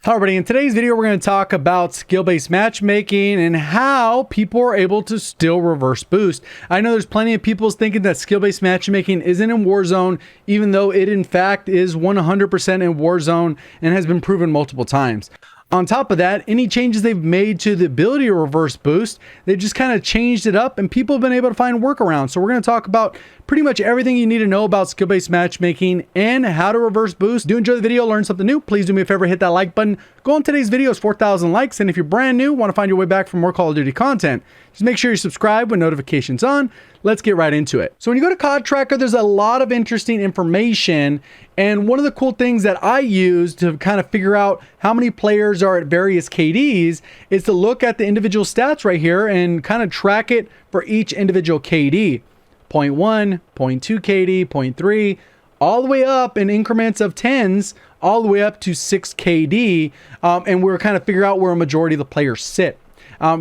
Hi everybody, in today's video we're going to talk about skill-based matchmaking and how people are able to still reverse boost. I know there's plenty of people thinking that skill-based matchmaking isn't in Warzone, even though it in fact is 100% in Warzone and has been proven multiple times. On top of that, any changes they've made to the ability to reverse boost, they've just kind of changed it up and people have been able to find workarounds. So we're going to talk about pretty much everything you need to know about skill-based matchmaking and how to reverse boost. Do enjoy the video, learn something new. Please do me a favor, hit that like button. Goal on today's video is 4,000 likes. And if you're brand new, want to find your way back for more Call of Duty content, just make sure you subscribe with notifications on. Let's get right into it. So when you go to COD Tracker, there's a lot of interesting information. And one of the cool things that I use to kind of figure out how many players are at various KDs is to look at the individual stats right here and kind of track it for each individual KD. 0.1, 0.2 KD, 0.3, all the way up in increments of tens, all the way up to 6 KD. And we're kind of figure out where a majority of the players sit.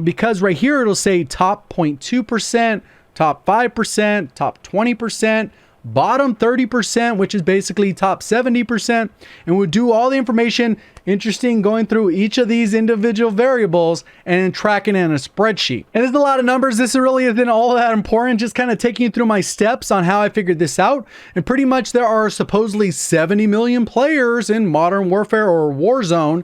Because right here, it'll say top 0.2%, top 5%, top 20%, bottom 30%, which is basically top 70%. And we'll do all the information interesting going through each of these individual variables and tracking it in a spreadsheet. And there's a lot of numbers. This really isn't all that important, just kind of taking you through my steps on how I figured this out. And pretty much there are supposedly 70 million players in Modern Warfare or Warzone,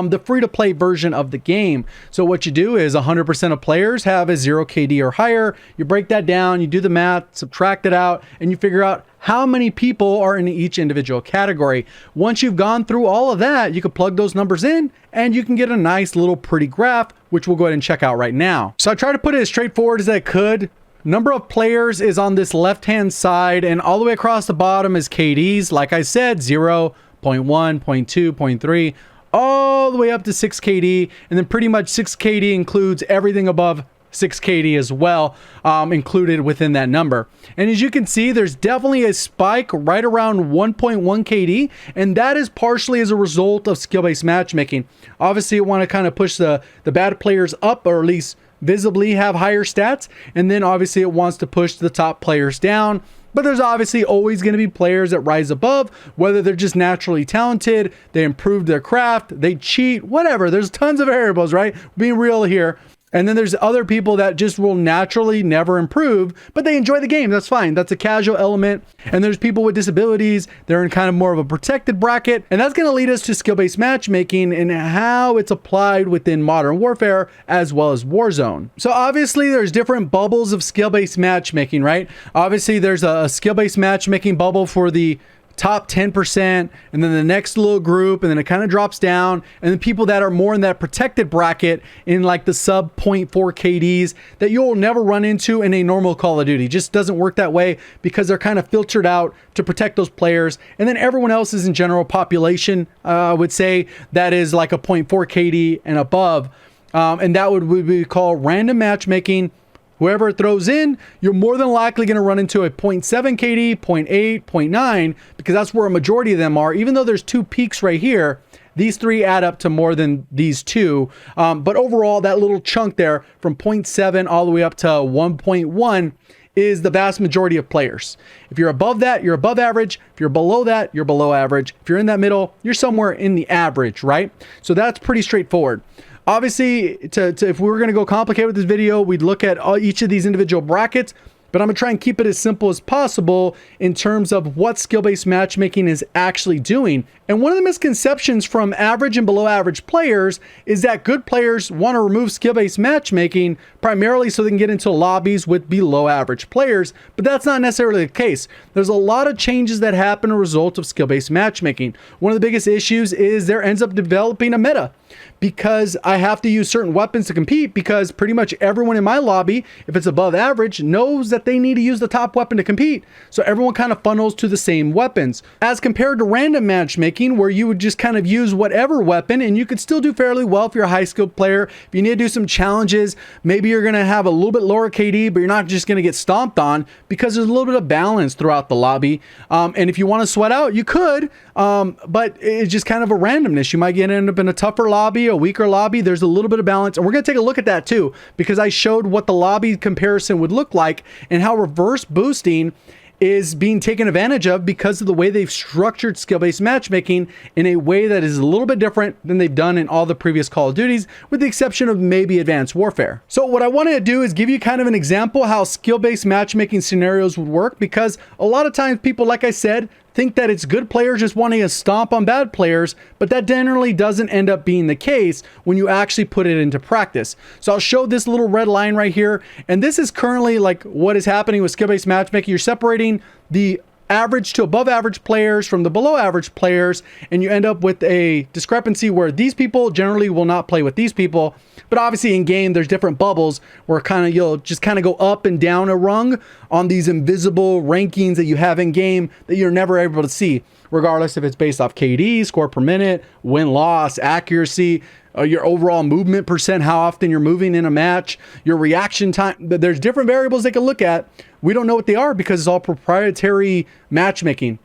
the free-to-play version of the game. So what you do is 100% of players have a 0 KD or higher. You break that down, you do the math, subtract it out, and you figure out how many people are in each individual category. Once you've gone through all of that, you can plug those numbers in and you can get a nice little pretty graph, which we'll go ahead and check out right now. So I try to put it as straightforward as I could. Number of players is on this left-hand side and all the way across the bottom is KDs. Like I said, 0, 0.1, 0.2, 0.3, all the way up to 6 KD. And then pretty much 6 KD includes everything above 6 KD as well, included within that number. And as you can see, there's definitely a spike right around 1.1 KD, and that is partially as a result of skill-based matchmaking. Obviously, you want to kind of push the bad players up, or at least visibly have higher stats, and then obviously it wants to push the top players down. But there's obviously always going to be players that rise above, whether they're just naturally talented, they improved their craft, they cheat, whatever. There's tons of variables, right? Being real here. And then there's other people that just will naturally never improve, but they enjoy the game. That's fine. That's a casual element. And there's people with disabilities. They're in kind of more of a protected bracket. And that's going to lead us to skill-based matchmaking and how it's applied within Modern Warfare as well as Warzone. So obviously there's different bubbles of skill-based matchmaking, right? Obviously there's a skill-based matchmaking bubble for the top 10%, and then the next little group, and then it kind of drops down, and then people that are more in that protected bracket in like the sub 0.4 KDs that you'll never run into in a normal Call of Duty. It just doesn't work that way because they're kind of filtered out to protect those players. And then everyone else is in general population, I would say that is like a 0.4 KD and above. And that would be called random matchmaking. Whoever it throws in, you're more than likely going to run into a 0.7 KD, 0.8, 0.9, because that's where a majority of them are. Even though there's 2 peaks right here, these 3 add up to more than these 2. But overall, that little chunk there from 0.7 all the way up to 1.1 is the vast majority of players. If you're above that, you're above average. If you're below that, you're below average. If you're in that middle, you're somewhere in the average, right? So that's pretty straightforward. Obviously, if we were going to go complicated with this video, we'd look at each of these individual brackets, but I'm going to try and keep it as simple as possible in terms of what skill-based matchmaking is actually doing. And one of the misconceptions from average and below average players is that good players want to remove skill-based matchmaking primarily so they can get into lobbies with below average players, but that's not necessarily the case. There's a lot of changes that happen as a result of skill-based matchmaking. One of the biggest issues is there ends up developing a meta, because I have to use certain weapons to compete, because pretty much everyone in my lobby, if it's above average, knows that they need to use the top weapon to compete. So everyone kind of funnels to the same weapons. As compared to random matchmaking, where you would just kind of use whatever weapon and you could still do fairly well if you're a high skilled player. If you need to do some challenges, maybe you're going to have a little bit lower KD, but you're not just going to get stomped on, because there's a little bit of balance throughout the lobby. And if you want to sweat out, you could, but it's just kind of a randomness. You might end up in a tougher lobby, a weaker lobby. There's a little bit of balance, and we're going to take a look at that too, because I showed what the lobby comparison would look like and how reverse boosting is being taken advantage of because of the way they've structured skill-based matchmaking in a way that is a little bit different than they've done in all the previous Call of Duties, with the exception of maybe Advanced Warfare. So what I wanted to do is give you kind of an example how skill-based matchmaking scenarios would work, because a lot of times people, like I said, think that it's good players just wanting to stomp on bad players, but that generally doesn't end up being the case when you actually put it into practice. So I'll show this little red line right here, and this is currently like what is happening with skill-based matchmaking. You're separating the average to above average players from the below average players, and you end up with a discrepancy where these people generally will not play with these people. But obviously in game there's different bubbles where you'll just kind of go up and down a rung on these invisible rankings that you have in game that you're never able to see, regardless if it's based off KD, score per minute, win-loss, accuracy, your overall movement percent, how often you're moving in a match, your reaction time. There's different variables they can look at. We don't know what they are because it's all proprietary matchmaking.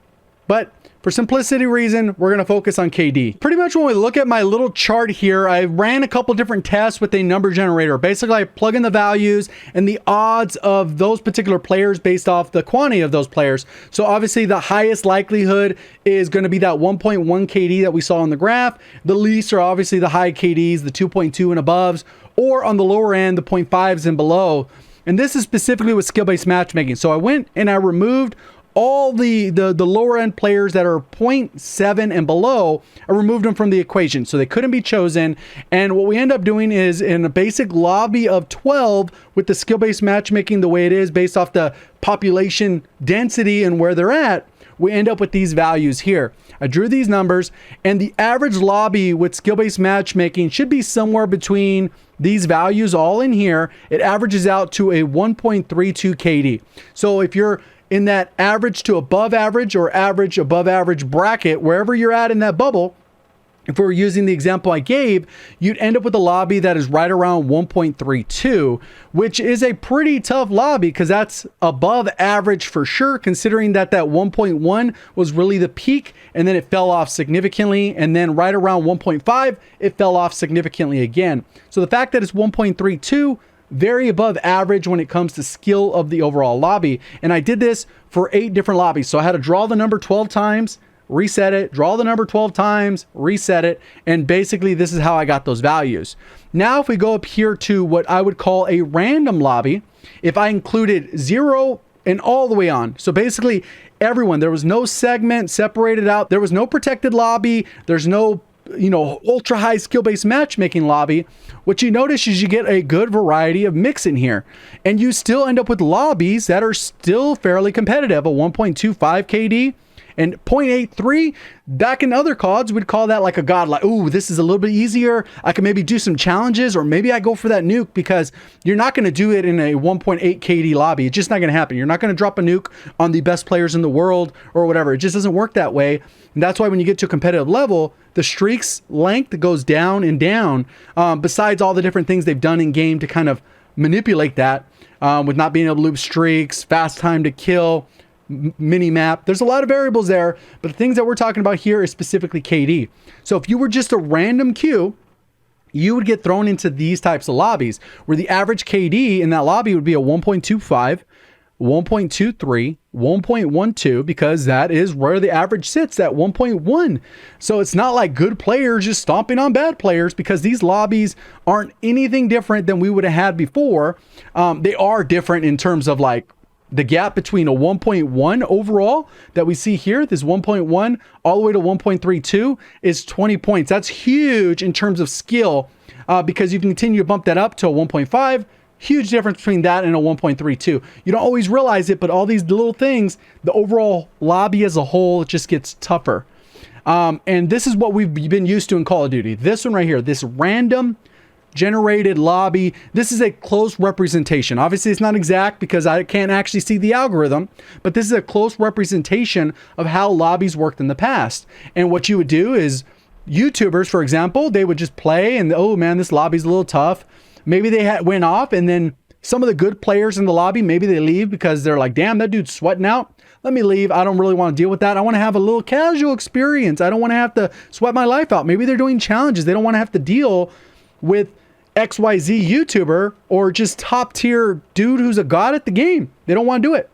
But for simplicity reason, we're going to focus on KD. Pretty much when we look at my little chart here, I ran a couple different tests with a number generator. Basically, I plug in the values and the odds of those particular players based off the quantity of those players. So obviously the highest likelihood is going to be that 1.1 KD that we saw on the graph. The least are obviously the high KDs, the 2.2 and above, or on the lower end, the 0.5s and below. And this is specifically with skill-based matchmaking. So I went and I removed all the lower end players that are 0.7 and below. I removed them from the equation, so they couldn't be chosen. And what we end up doing is in a basic lobby of 12 with the skill-based matchmaking the way it is based off the population density and where they're at, we end up with these values here. I drew these numbers, and the average lobby with skill-based matchmaking should be somewhere between these values all in here. It averages out to a 1.32 KD. So if you're in that average to above average or average above average bracket, wherever you're at in that bubble, if we're using the example I gave, you'd end up with a lobby that is right around 1.32, which is a pretty tough lobby because that's above average for sure, considering that 1.1 was really the peak and then it fell off significantly. And then right around 1.5, it fell off significantly again. So the fact that it's 1.32, very above average when it comes to skill of the overall lobby. And I did this for 8 different lobbies. So I had to draw the number 12 times, reset it, draw the number 12 times, reset it. And basically this is how I got those values. Now, if we go up here to what I would call a random lobby, if I included 0 and all the way on. So basically everyone, there was no segment separated out. There was no protected lobby. There's no ultra high skill-based matchmaking lobby. What you notice is you get a good variety of mix in here, and you still end up with lobbies that are still fairly competitive. A 1.25 KD and 0.83. Back in other CODs, we'd call that like a god, like, ooh, this is a little bit easier. I can maybe do some challenges, or maybe I go for that nuke, because you're not going to do it in a 1.8 KD lobby. It's just not going to happen. You're not going to drop a nuke on the best players in the world or whatever. It just doesn't work that way. And that's why when you get to a competitive level, the streak's length goes down and down, besides all the different things they've done in game to kind of manipulate that, with not being able to loop streaks, fast time to kill, mini map. There's a lot of variables there, but the things that we're talking about here is specifically KD. So if you were just a random queue, you would get thrown into these types of lobbies where the average KD in that lobby would be a 1.25, 1.23, 1.12, because that is where the average sits at 1.1. So it's not like good players just stomping on bad players, because these lobbies aren't anything different than we would have had before. They are different in terms of like the gap between a 1.1 overall that we see here, this 1.1 all the way to 1.32 is 20 points. That's huge in terms of skill, because you can continue to bump that up to a 1.5. Huge difference between that and a 1.32. You don't always realize it, but all these little things, the overall lobby as a whole, it just gets tougher. And this is what we've been used to in Call of Duty. This one right here, this random generated lobby, this is a close representation. Obviously it's not exact because I can't actually see the algorithm, but this is a close representation of how lobbies worked in the past. And what you would do is, YouTubers, for example, they would just play and, oh man, this lobby's a little tough. Maybe they went off, and then some of the good players in the lobby, maybe they leave because they're like, damn, that dude's sweating out. Let me leave. I don't really want to deal with that. I want to have a little casual experience. I don't want to have to sweat my life out. Maybe they're doing challenges. They don't want to have to deal with XYZ YouTuber or just top tier dude who's a god at the game. They don't want to do it.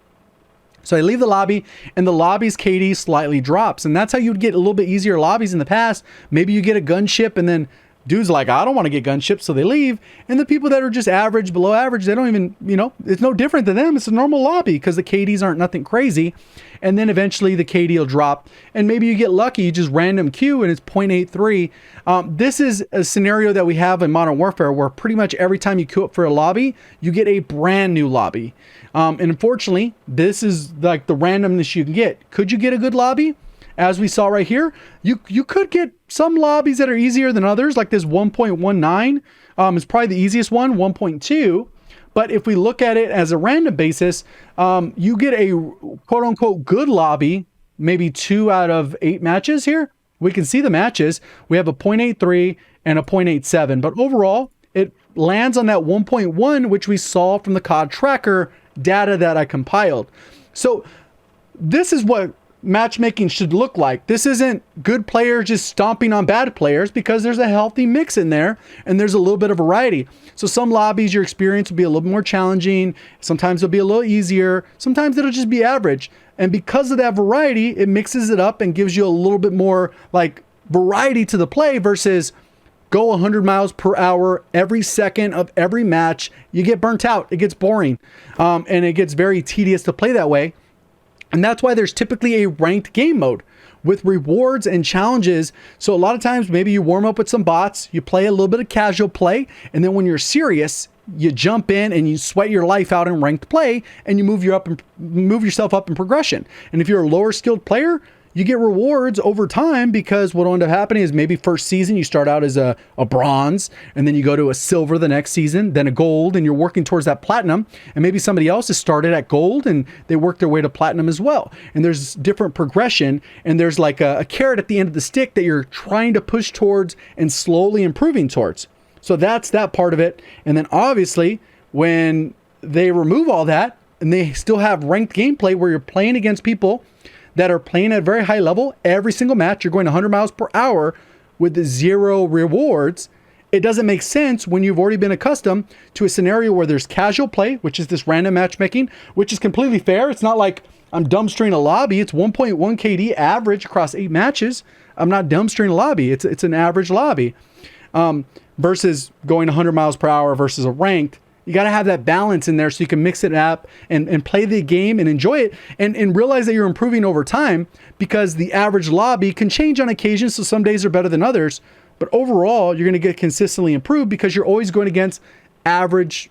So I leave the lobby and the lobby's KD slightly drops. And that's how you'd get a little bit easier lobbies in the past. Maybe you get a gunship and then dudes like, I don't want to get gunshipped, so they leave. And the people that are just average, below average, they don't even, it's no different than them. It's a normal lobby because the KDs aren't nothing crazy. And then eventually the KD will drop. And maybe you get lucky, you just random queue and it's 0.83. This is a scenario that we have in Modern Warfare where pretty much every time you queue up for a lobby, you get a brand new lobby. And unfortunately, this is like the randomness you can get. Could you get a good lobby? As we saw right here, you could get some lobbies that are easier than others, like this 1.19 is probably the easiest one, 1.2. But if we look at it as a random basis, you get a quote unquote good lobby, maybe 2 out of 8 matches here. We can see the matches. We have a 0.83 and a 0.87, but overall it lands on that 1.1, which we saw from the COD tracker data that I compiled. So this is what matchmaking should look like. This isn't good players just stomping on bad players, because there's a healthy mix in there and there's a little bit of variety. So some lobbies your experience will be a little more challenging, sometimes it'll be a little easier, sometimes it'll just be average. And because of that variety, it mixes it up and gives you a little bit more like variety to the play versus go 100 miles per hour every second of every match. You get burnt out, it gets boring, and it gets very tedious to play that way. And that's why there's typically a ranked game mode with rewards and challenges. So a lot of times maybe you warm up with some bots, you play a little bit of casual play, and then when you're serious, you jump in and you sweat your life out in ranked play and you move yourself up in progression. And if you're a lower skilled player, you get rewards over time, because what will end up happening is maybe first season you start out as a bronze, and then you go to a silver the next season, then a gold, and you're working towards that platinum. And maybe somebody else has started at gold and they work their way to platinum as well. And there's different progression, and there's like a carrot at the end of the stick that you're trying to push towards and slowly improving towards. So that's that part of it. And then obviously when they remove all that and they still have ranked gameplay where you're playing against people that are playing at a very high level every single match, you're going 100 miles per hour with 0 rewards. It doesn't make sense when you've already been accustomed to a scenario where there's casual play, which is this random matchmaking, which is completely fair. It's not like I'm dumpstering a lobby. It's 1.1 KD average across 8 matches. I'm not dumpstering a lobby. It's an average lobby, versus going 100 miles per hour versus a ranked. You got to have that balance in there so you can mix it up and play the game and enjoy it, and realize that you're improving over time, because the average lobby can change on occasion. So some days are better than others, but overall you're going to get consistently improved because you're always going against average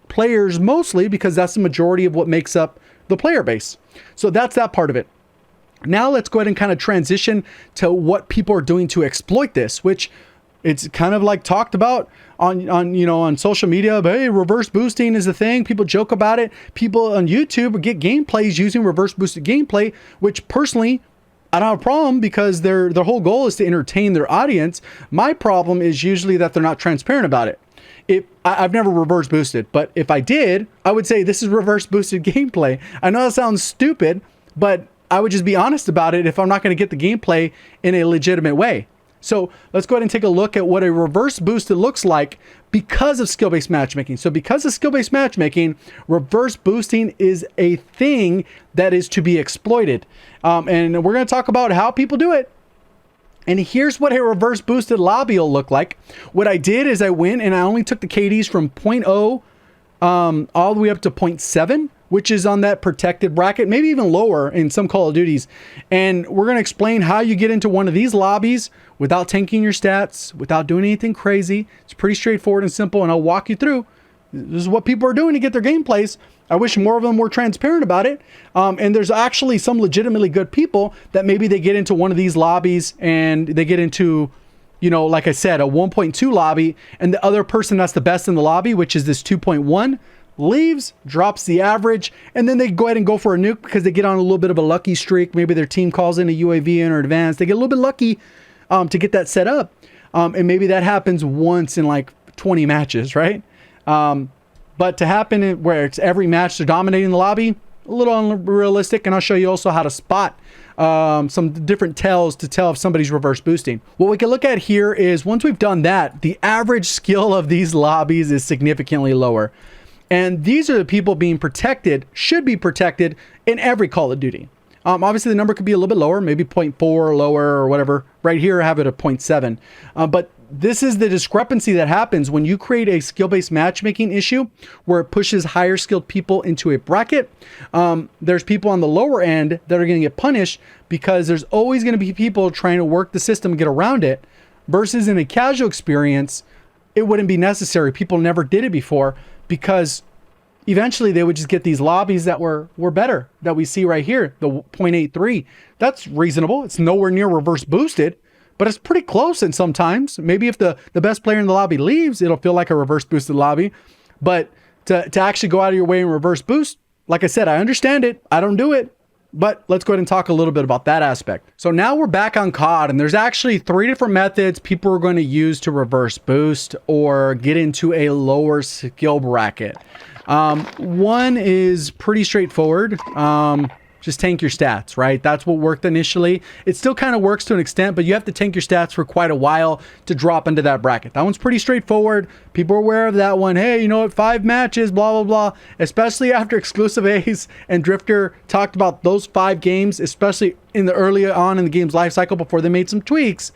players mostly, because that's the majority of what makes up the player base. So that's that part of it. Now let's go ahead and kind of transition to what people are doing to exploit this, which it's kind of like talked about on social media. But hey, reverse boosting is a thing. People joke about it. People on YouTube get gameplays using reverse boosted gameplay, which personally I don't have a problem, because their whole goal is to entertain their audience. My problem is usually that they're not transparent about it. I've never reverse boosted, but if I did, I would say this is reverse boosted gameplay. I know that sounds stupid, but I would just be honest about it if I'm not going to get the gameplay in a legitimate way. So let's go ahead and take a look at what a reverse boosted looks like because of skill-based matchmaking. So because of skill-based matchmaking, reverse boosting is a thing that is to be exploited. And we're going to talk about how people do it. And here's what a reverse boosted lobby will look like. What I did is I went and I only took the KDs from 0.0 all the way up to 0.7, which is on that protected bracket, maybe even lower in some Call of Duties. And we're going to explain how you get into one of these lobbies without tanking your stats, without doing anything crazy. It's pretty straightforward and simple, and I'll walk you through. This is what people are doing to get their gameplays. I wish more of them were transparent about it. And there's actually some legitimately good people that maybe they get into one of these lobbies and they get into, like I said, a 1.2 lobby, and the other person that's the best in the lobby, which is this 2.1, leaves, drops the average, and then they go ahead and go for a nuke because they get on a little bit of a lucky streak. Maybe their team calls in a UAV in or advance. They get a little bit lucky to get that set up. And maybe that happens once in like 20 matches, right? But to happen where it's every match they're dominating the lobby, a little unrealistic. And I'll show you also how to spot some different tells to tell if somebody's reverse boosting. What we can look at here is once we've done that, the average skill of these lobbies is significantly lower. And these are the people being protected, should be protected in every Call of Duty. Obviously, the number could be a little bit lower, maybe 0.4 lower or whatever. Right here, I have it at 0.7. But this is the discrepancy that happens when you create a skill-based matchmaking issue where it pushes higher skilled people into a bracket. There's people on the lower end that are going to get punished because there's always going to be people trying to work the system and get around it, versus in a casual experience, it wouldn't be necessary. People never did it before because eventually they would just get these lobbies that were better, that we see right here, the 0.83. That's reasonable. It's nowhere near reverse boosted, but it's pretty close. And sometimes maybe if the best player in the lobby leaves, it'll feel like a reverse boosted lobby. But to actually go out of your way and reverse boost, like I said, I understand it. I don't do it. But let's go ahead and talk a little bit about that aspect. So now we're back on COD, and there's actually 3 different methods people are going to use to reverse boost or get into a lower skill bracket. One is pretty straightforward. Just tank your stats, right? That's what worked initially. It still kind of works to an extent, but you have to tank your stats for quite a while to drop into that bracket. That one's pretty straightforward. People are aware of that one. Hey, you know what? 5 matches, blah, blah, blah. Especially after Exclusive Ace and Drifter talked about those 5 games, especially in the early on in the game's life cycle before they made some tweaks.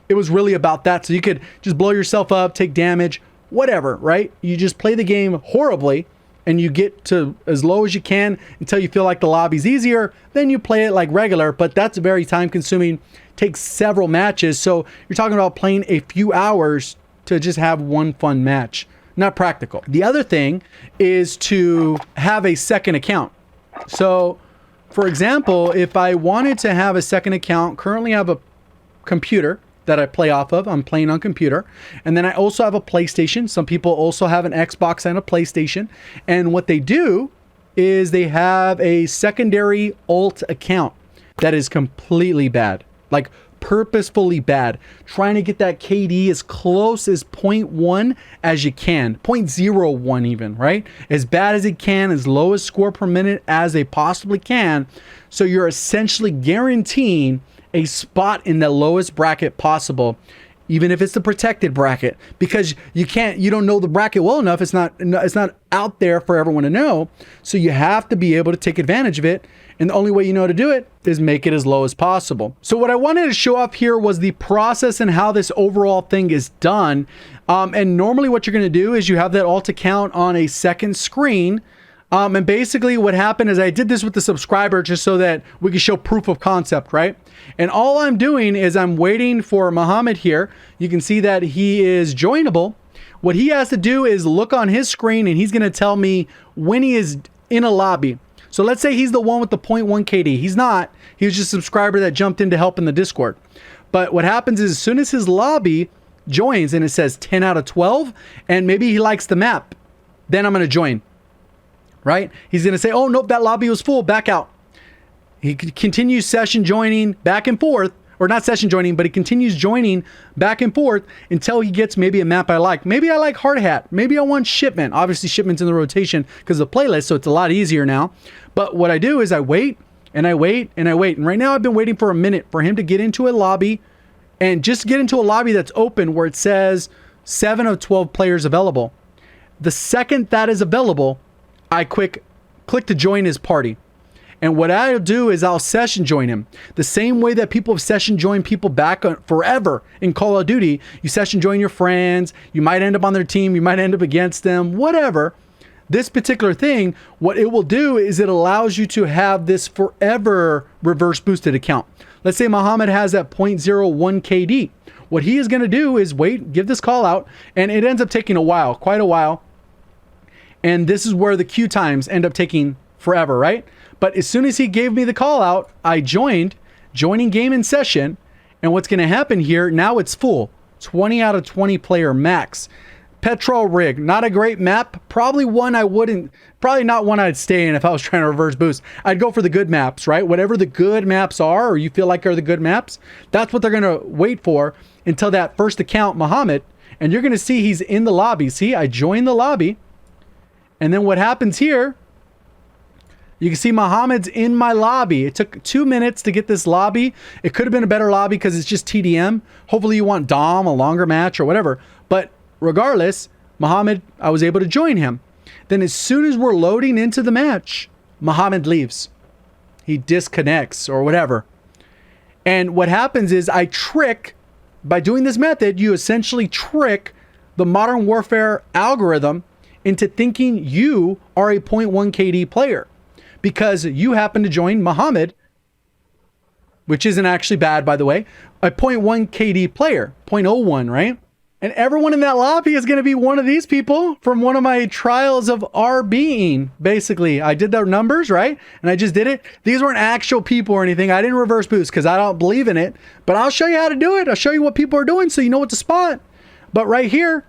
It was really about that. So you could just blow yourself up, take damage, whatever, right? You just play the game horribly, and you get to as low as you can until you feel like the lobby's easier. Then you play it like regular, but that's very time consuming, takes several matches. So you're talking about playing a few hours to just have one fun match. Not practical. The other thing is to have a second account. So for example, if I wanted to have a second account, currently I have a computer that I play off of. I'm playing on computer. And then I also have a PlayStation. Some people also have an Xbox and a PlayStation. And what they do is they have a secondary alt account that is completely bad. Like purposefully bad. Trying to get that KD as close as 0.1 as you can. 0.01 even, right? As bad as it can, as low as score per minute as they possibly can. So you're essentially guaranteeing a spot in the lowest bracket possible, even if it's the protected bracket, because you don't know the bracket well enough. It's not out there for everyone to know. So you have to be able to take advantage of it. And the only way you know how to do it is make it as low as possible. So what I wanted to show off here was the process and how this overall thing is done. And normally what you're going to do is you have that alt account on a second screen. And basically what happened is I did this with the subscriber just so that we could show proof of concept, right? And all I'm doing is I'm waiting for Muhammad here. You can see that he is joinable. What he has to do is look on his screen and he's going to tell me when he is in a lobby. So let's say he's the one with the 0.1 KD. He's not. He was just a subscriber that jumped in to help in the Discord. But what happens is as soon as his lobby joins and it says 10 out of 12, and maybe he likes the map, then I'm going to join. Right? He's going to say, oh, nope, that lobby was full, back out. He continues session joining back and forth, or not session joining, but he continues joining back and forth until he gets maybe a map I like. Maybe I like Hard Hat. Maybe I want Shipment. Obviously, Shipment's in the rotation because of the playlist, so it's a lot easier now. But what I do is I wait, and I wait, and I wait. And right now I've been waiting for a minute for him to get into a lobby, and just get into a lobby that's open where it says 7 of 12 players available. The second that is available, I click to join his party. And what I'll do is I'll session join him. The same way that people have session joined people back forever in Call of Duty. You session join your friends. You might end up on their team. You might end up against them. Whatever. This particular thing, what it will do is it allows you to have this forever reverse boosted account. Let's say Muhammad has that 0.01 KD. What he is going to do is wait, give this call out, and it ends up taking a while, quite a while. And this is where the queue times end up taking forever, right? But as soon as he gave me the call out, I joining game in session. And what's going to happen here, now it's full. 20 out of 20 player max. Petrol Rig, not a great map. Probably not one I'd stay in if I was trying to reverse boost. I'd go for the good maps, right? Whatever the good maps are, or you feel like are the good maps, that's what they're going to wait for until that first account, Muhammad. And you're going to see he's in the lobby. See, I joined the lobby. And then what happens here, you can see Muhammad's in my lobby. It took 2 minutes to get this lobby. It could have been a better lobby because it's just TDM. Hopefully you want Dom, a longer match or whatever. But regardless, Muhammad, I was able to join him. Then as soon as we're loading into the match, Muhammad leaves. He disconnects or whatever. And what happens is by doing this method, you essentially trick the Modern Warfare algorithm into thinking you are a 0.1 KD player because you happen to join Muhammad, which isn't actually bad, by the way, a 0.1 KD player, 0.01, right? And everyone in that lobby is going to be one of these people from one of my trials of RBing. Basically, I did the numbers, right? And I just did it. These weren't actual people or anything. I didn't reverse boost because I don't believe in it. But I'll show you how to do it. I'll show you what people are doing so you know what to spot. But right here,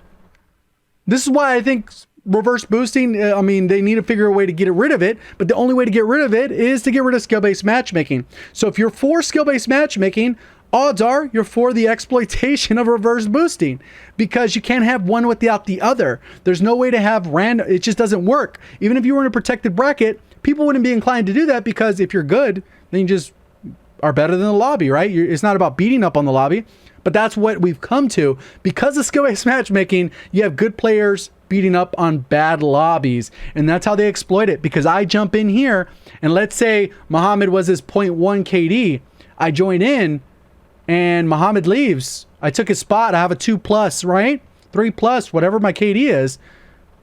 this is why I think reverse boosting, I mean, they need to figure a way to get rid of it. But the only way to get rid of it is to get rid of skill-based matchmaking. So if you're for skill-based matchmaking, odds are you're for the exploitation of reverse boosting because you can't have one without the other. There's no way to have random. It just doesn't work. Even if you were in a protected bracket, people wouldn't be inclined to do that because if you're good, then you just are better than the lobby, right? It's not about beating up on the lobby, but that's what we've come to. Because of skill-based matchmaking, you have good players beating up on bad lobbies, and that's how they exploit it. Because I jump in here, and let's say Muhammad was his 0.1 KD. I join in, and Muhammad leaves. I took his spot. I have a 2+, right? 3+, whatever my KD is.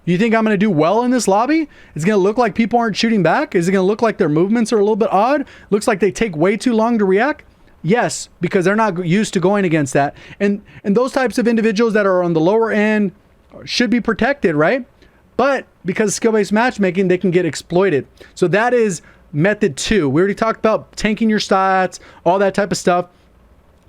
You think I'm going to do well in this lobby? It's going to look like people aren't shooting back? Is it going to look like their movements are a little bit odd? Looks like they take way too long to react? Yes, because they're not used to going against that. And those types of individuals that are on the lower end should be protected, right? But because of skill-based matchmaking, they can get exploited. So that is method 2. We already talked about tanking your stats, all that type of stuff.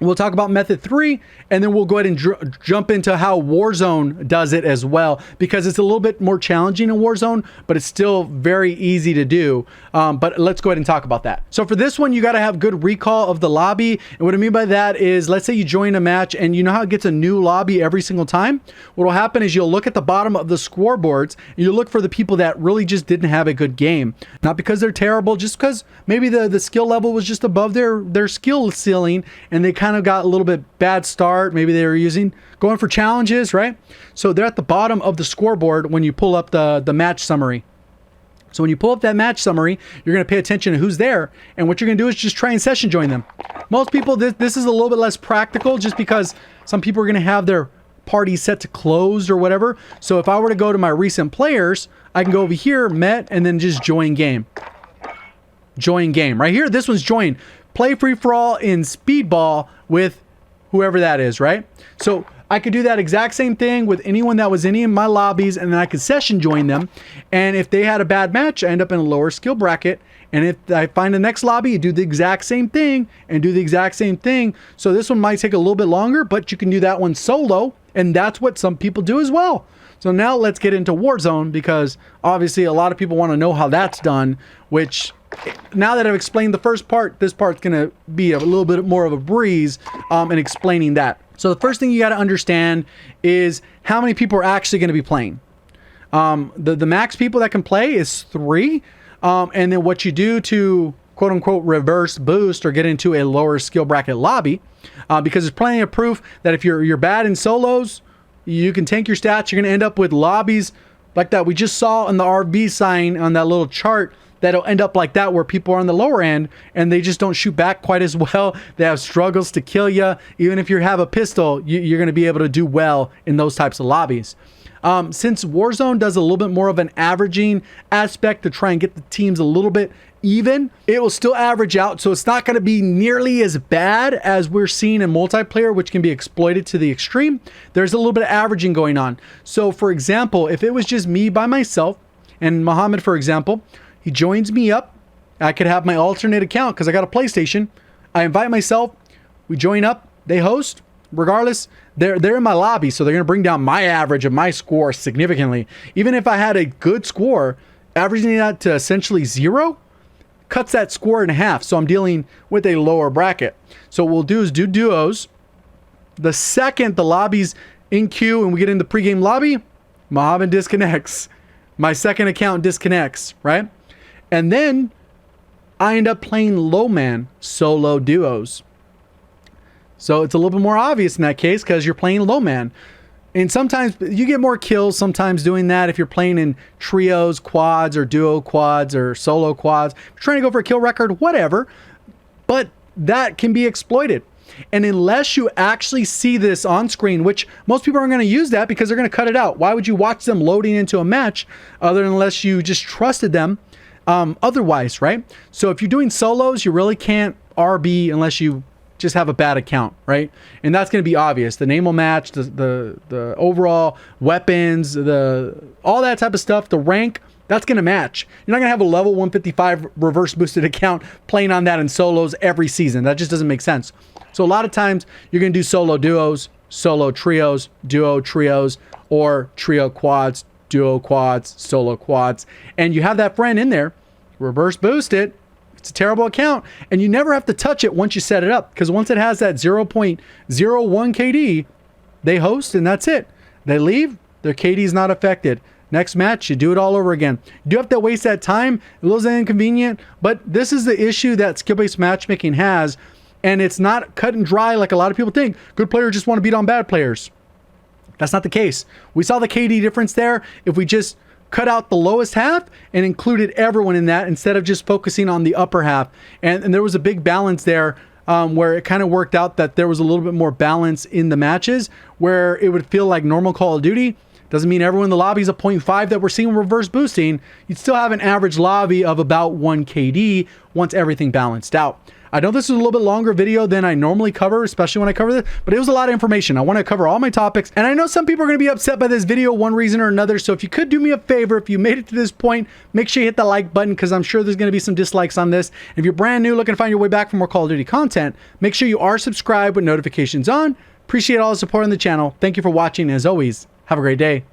We'll talk about method 3, and then we'll go ahead and jump into how Warzone does it as well, because it's a little bit more challenging in Warzone, but it's still very easy to do. But let's go ahead and talk about that. So for this one, you got to have good recall of the lobby. And what I mean by that is, let's say you join a match and you know how it gets a new lobby every single time. What will happen is you'll look at the bottom of the scoreboards and you look for the people that really just didn't have a good game. Not because they're terrible, just because maybe the skill level was just above their skill ceiling and they kind of got a little bit bad start. Maybe they were going for challenges, right? So they're at the bottom of the scoreboard when you pull up the match summary. So when you pull up that match summary, you're going to pay attention to who's there. And what you're going to do is just try and session join them. Most people, this is a little bit less practical just because some people are going to have their party set to closed or whatever. So if I were to go to my recent players, I can go over here, met, and then just join game. Join game. Right here, this one's join. Play free-for-all in speedball with whoever that is, right? So I could do that exact same thing with anyone that was in any of my lobbies, and then I could session join them. And if they had a bad match, I end up in a lower skill bracket. And if I find the next lobby, you do the exact same thing and do the exact same thing. So this one might take a little bit longer, but you can do that one solo. And that's what some people do as well. So now let's get into Warzone, because obviously a lot of people want to know how that's done, which now that I've explained the first part, this part's going to be a little bit more of a breeze in explaining that. So the first thing you got to understand is how many people are actually going to be playing. The max people that can play is 3. And then what you do to quote unquote reverse boost or get into a lower skill bracket lobby, because there's plenty of proof that if you're bad in solos, you can tank your stats. You're going to end up with lobbies like that we just saw on the RB sign on that little chart. That'll end up like that, where people are on the lower end and they just don't shoot back quite as well. They have struggles to kill you. Even if you have a pistol, you're going to be able to do well in those types of lobbies. Since Warzone does a little bit more of an averaging aspect to try and get the teams a little bit even, it will still average out. So it's not going to be nearly as bad as we're seeing in multiplayer, which can be exploited to the extreme. There's a little bit of averaging going on. So for example, if it was just me by myself and Muhammad, for example, he joins me up, I could have my alternate account because I got a PlayStation. I invite myself, we join up, they host. Regardless, they're in my lobby, so they're going to bring down my average of my score significantly. Even if I had a good score, averaging that to essentially 0 cuts that score in half. So I'm dealing with a lower bracket. So what we'll do is do duos. The second the lobby's in queue and we get in the pregame lobby, Muhammad disconnects. My second account disconnects, right? And then I end up playing low man solo duos. So it's a little bit more obvious in that case because you're playing low man. And sometimes you get more kills sometimes doing that if you're playing in trios, quads, or duo quads, or solo quads. If you're trying to go for a kill record, whatever. But that can be exploited. And unless you actually see this on screen, which most people aren't going to use that because they're going to cut it out. Why would you watch them loading into a match other than unless you just trusted them otherwise, right? So if you're doing solos, you really can't RB unless you just have a bad account, right? And that's going to be obvious. The name will match, the overall weapons, all that type of stuff, the rank, that's going to match. You're not going to have a level 155 reverse boosted account playing on that in solos every season. That just doesn't make sense. So a lot of times you're going to do solo duos, solo trios, duo trios, or trio quads, duo quads, solo quads. And you have that friend in there, reverse boost it. It's a terrible account, and you never have to touch it once you set it up, because once it has that 0.01 KD, they host and that's it. They leave, their KD is not affected. Next match, you do it all over again. You do have to waste that time. A little inconvenient, but this is the issue that skill-based matchmaking has, and it's not cut and dry like a lot of people think. Good players just want to beat on bad players. That's not the case. We saw the KD difference there. If we just cut out the lowest half and included everyone in that instead of just focusing on the upper half. And there was a big balance there where it kind of worked out that there was a little bit more balance in the matches where it would feel like normal Call of Duty. Doesn't mean everyone in the lobby is a 0.5 that we're seeing reverse boosting. You'd still have an average lobby of about 1 KD once everything balanced out. I know this is a little bit longer video than I normally cover, especially when I cover this, but it was a lot of information. I want to cover all my topics, and I know some people are going to be upset by this video one reason or another, so if you could do me a favor, if you made it to this point, make sure you hit the like button, because I'm sure there's going to be some dislikes on this. If you're brand new, looking to find your way back for more Call of Duty content, make sure you are subscribed with notifications on. Appreciate all the support on the channel. Thank you for watching, and as always, have a great day.